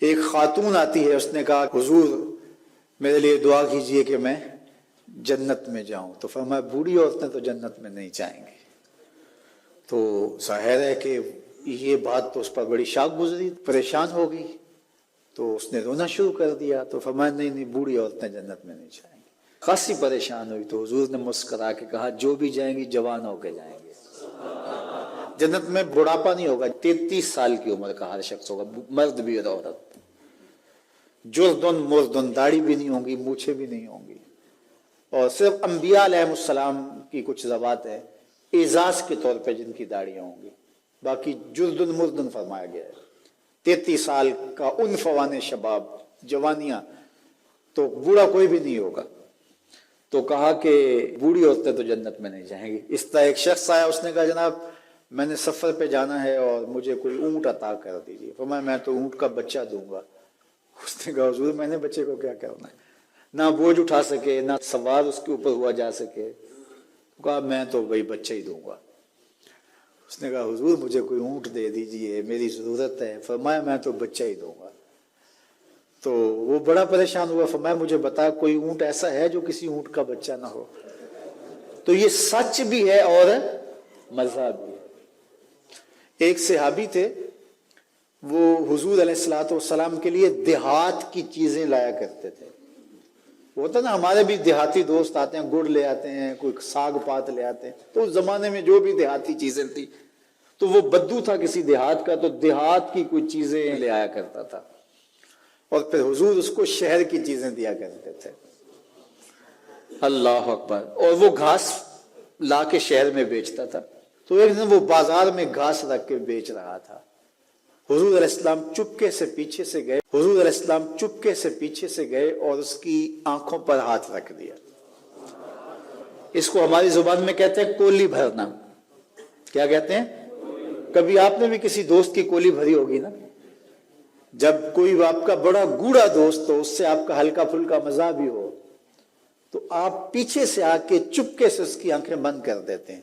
ایک خاتون آتی ہے, اس نے کہا حضور میرے لیے دعا کیجئے کہ میں جنت میں جاؤں. تو فرمایا بوڑھی عورتیں تو جنت میں نہیں جائیں گی. تو ظاہر ہے کہ یہ بات تو اس پر بڑی شاک گزری, پریشان ہو گئی, تو اس نے رونا شروع کر دیا. تو فرمایا نہیں بوڑھی عورتیں جنت میں نہیں جائیں گی. خاصی پریشان ہوئی تو حضور نے مسکرا کے کہا جو بھی جائیں گی جوان ہو کے جائیں گے. جنت میں بڑھاپا نہیں ہوگا, 33 سال کی عمر کا ہر شخص ہوگا, مرد بھی اور عورت. جردن مردن, داڑھی بھی نہیں ہوں گی, مونچھیں بھی نہیں ہوں گی. اور صرف انبیاء علیہ السلام کی کچھ ذوات ہیں اعزاز کے طور پہ جن کی داڑیاں ہوں گی, باقی جردن مردن فرمایا گیا ہے. 33 سال کا عنفوان شباب, جوانیاں, تو بوڑھا کوئی بھی نہیں ہوگا. تو کہا کہ بوڑھی عورتیں تو جنت میں نہیں جائیں گی. اس طرح ایک شخص آیا, اس نے کہا جناب میں نے سفر پہ جانا ہے اور مجھے کوئی اونٹ عطا کر دیجیے. فرمایا میں تو اونٹ کا بچہ دوں گا. اس نے کہا حضور میں نے بچے کو کیا کرنا ہے, نہ بوجھ اٹھا سکے نہ سوار اس کے اوپر ہوا جا سکے. کہا میں تو وہی بچہ ہی دوں گا. اس نے کہا حضور مجھے کوئی اونٹ دے دیجئے, میری ضرورت ہے. فرمایا میں تو بچہ ہی دوں گا. تو وہ بڑا پریشان ہوا. فرمایا مجھے بتا کوئی اونٹ ایسا ہے جو کسی اونٹ کا بچہ نہ ہو. تو یہ سچ بھی ہے اور مزہ بھی ہے. ایک صحابی تھے, وہ حضور علیہ الصلوۃ والسلام کے لیے دیہات کی چیزیں لایا کرتے تھے. ہوتا نا ہمارے بھی دیہاتی دوست آتے ہیں, گڑ لے آتے ہیں, کوئی ساگ پات لے آتے ہیں. تو اس زمانے میں جو بھی دیہاتی چیزیں تھی, تو وہ بدو تھا کسی دیہات کا, تو دیہات کی کوئی چیزیں لے آیا کرتا تھا, اور پھر حضور اس کو شہر کی چیزیں دیا کرتے تھے. اللہ اکبر. اور وہ گھاس لا کے شہر میں بیچتا تھا. تو ایک دن وہ بازار میں گھاس رکھ کے بیچ رہا تھا. حضور علیہ السلام چپکے سے پیچھے سے گئے, حضور علیہ السلام چپکے سے پیچھے سے گئے اور اس کی آنکھوں پر ہاتھ رکھ دیا. اس کو ہماری زبان میں کہتے ہیں کولی بھرنا. کیا کہتے ہیں؟ کبھی آپ نے بھی کسی دوست کی کولی بھری ہوگی نا, جب کوئی آپ کا بڑا گوڑا دوست ہو, اس سے آپ کا ہلکا پھلکا مزاح بھی ہو, تو آپ پیچھے سے آ کے چپکے سے اس کی آنکھیں بند کر دیتے ہیں.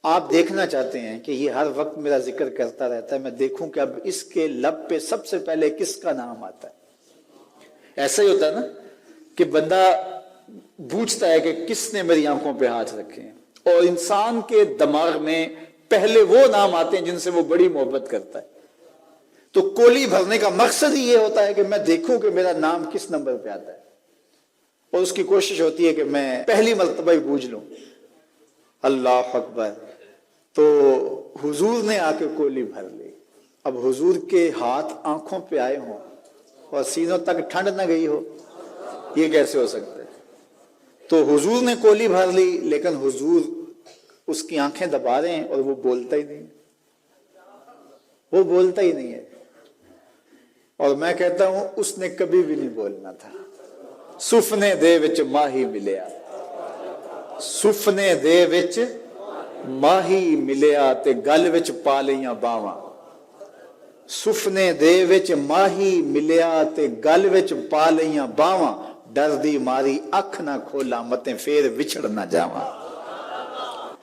آپ دیکھنا چاہتے ہیں کہ یہ ہر وقت میرا ذکر کرتا رہتا ہے, میں دیکھوں کہ اب اس کے لب پہ سب سے پہلے کس کا نام آتا ہے. ایسا ہی ہوتا ہے نا کہ بندہ پوچھتا ہے کہ کس نے میری آنکھوں پہ ہاتھ رکھے ہیں, اور انسان کے دماغ میں پہلے وہ نام آتے ہیں جن سے وہ بڑی محبت کرتا ہے. تو کولی بھرنے کا مقصد ہی یہ ہوتا ہے کہ میں دیکھوں کہ میرا نام کس نمبر پہ آتا ہے, اور اس کی کوشش ہوتی ہے کہ میں پہلی مرتبہ ہی بوجھ لوں. اللہ اکبر. تو حضور نے آ کے کولی بھر لی. اب حضور کے ہاتھ آنکھوں پہ آئے ہوں اور سینوں تک ٹھنڈ نہ گئی ہو, یہ کیسے ہو سکتا ہے؟ تو حضور نے کولی بھر لی, لیکن حضور اس کی آنکھیں دبا رہے ہیں اور وہ بولتا ہی نہیں, وہ بولتا ہی نہیں ہے. اور میں کہتا ہوں اس نے کبھی بھی نہیں بولنا تھا. سفنے دے وچ ماہی ملیا, سفنے دے وچ ماہی ملیا تے گل وچ پا لیاں باواں. سفنے دے وچ ماہی ملیا تے گل وچ پا لیاں باواں, ڈر دی ماری اکھ نہ کھولا متے پھر وچھڑ نہ جاواں.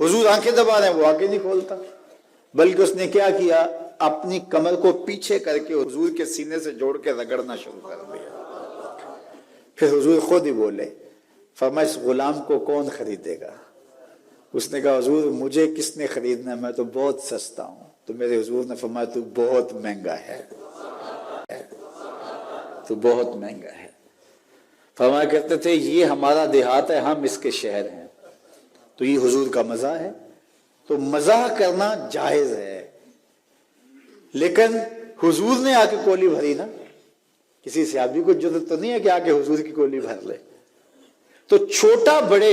حضور آنکھیں دبا رہے ہیں, وہ آنکھیں نہیں کھولتا, بلکہ اس نے کیا کیا, اپنی کمر کو پیچھے کر کے حضور کے سینے سے جوڑ کے رگڑنا شروع کر دیا. پھر حضور خود ہی بولے, فرمایا اس غلام کو کون خریدے گا؟ اس نے کہا حضور مجھے کس نے خریدنا ہے, میں تو بہت سستا ہوں. تو میرے حضور نے فرمایا تو بہت مہنگا ہے, تو بہت مہنگا ہے. فرمایا کرتے تھے یہ ہمارا دیہات ہے, ہم اس کے شہر ہیں. تو یہ حضور کا مزاح ہے. تو مزاح کرنا جائز ہے, لیکن حضور نے آ کے کولی بھری نا, کسی صحابی کو جرأت تو نہیں ہے کہ آ کے حضور کی کولی بھر لے. تو چھوٹا بڑے